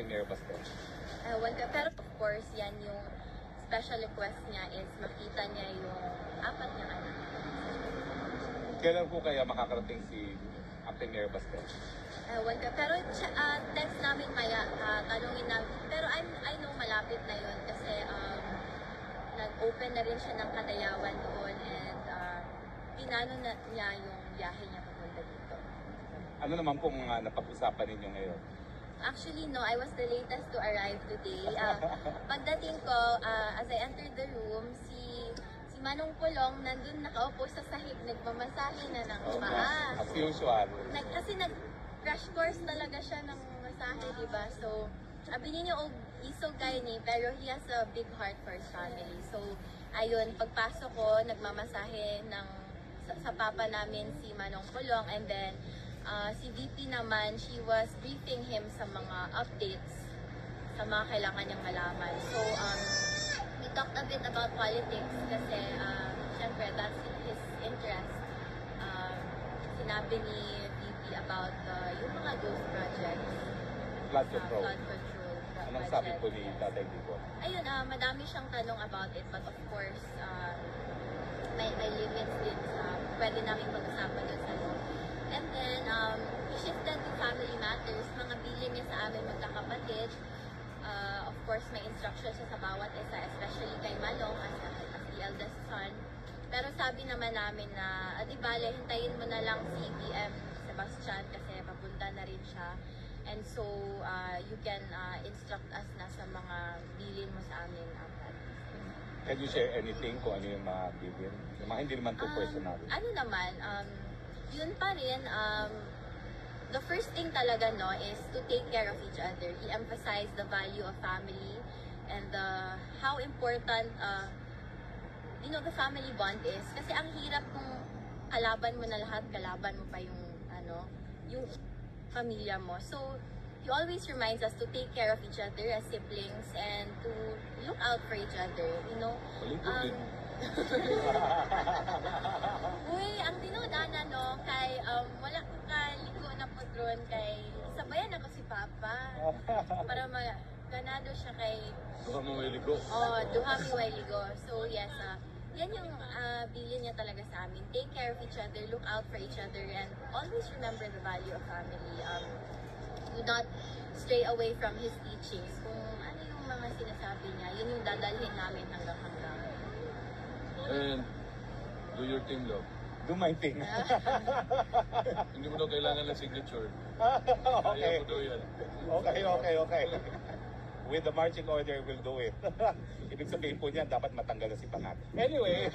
Acting Mayor Baste? Ewan ko, pero of course, yan yung special request niya is makita niya yung apat niyang anak. Kailan po kaya makakarating si Acting Mayor Baste? Ewan ko, pero text namin maya, tanungin namin. Pero I know malapit na yun kasi nag-open na rin siya ng Kadayawan doon and pinano na niya yung biyahe niya papunta dito. Ano naman pong napag-usapan ninyo ngayon? Actually, no, I was the latest to arrive today. Pagdating ko, as I entered the room, si Manong Pulong nandun nakaupo sa sahig, nagmamasahe na ng paa. As usual. Kasi nag-crash course talaga siya ng masahe, di ba? So, sabi niyo, isog guy ni, pero he has a big heart for his family. So, ayun, pagpasok ko, nagmamasahe sa papa namin si Manong Pulong, and then, si VP naman, she was briefing him sa mga updates sa mga kailangan niyang malaman. So, we talked a bit about politics kasi, syempre, that's his interest. Sinabi ni VP about yung mga ghost projects. Flood control. Flood control Anong project. sabi po ni Tatay Dico? Ayun, madami siyang tanong about it, but of course, may limits din sa pwede namin pag-usapan doon sa loob. And then, he shifted to family matters. Mga bilin niya sa amin magkakapatid. Of course, may instruction siya sa bawat isa, especially kay Manong as the eldest son. Pero sabi naman namin na, di bale, hintayin mo na lang si BM Sebastian kasi papunta na rin siya. And so, you can instruct us na sa mga bilin mo sa amin. Can you share anything kung ano yung mga bilin? Yung mga hindi naman too personal. Ano naman, yun pa rin, the first thing talaga, no, is to take care of each other. He emphasized the value of family and how important, the family bond is. Kasi ang hirap kung kalaban mo na lahat, kalaban mo pa yung pamilya mo. So, he always reminds us to take care of each other as siblings and to look out for each other, Uy, ang tinudana, no, kay wala ko kaligo na po dron kay sabayan ako si Papa para ganado siya kay Duha mo may ligo. duha mi way ligo. So yes, yan yung bilin niya talaga sa amin. Take care of each other, look out for each other, and always remember the value of family. Do not stray away from his teachings. Kung ano yung mga sinasabi niya, yun yung dadalhin namin hanggang. And do your thing, love. Do my thing. Hindi mo daw kailangan ng signature. Okay. Kaya mo daw yan. Okay. With the marching order, we'll do it. Ibig sabihin po niyan, dapat matanggal na si Pangat. Anyway.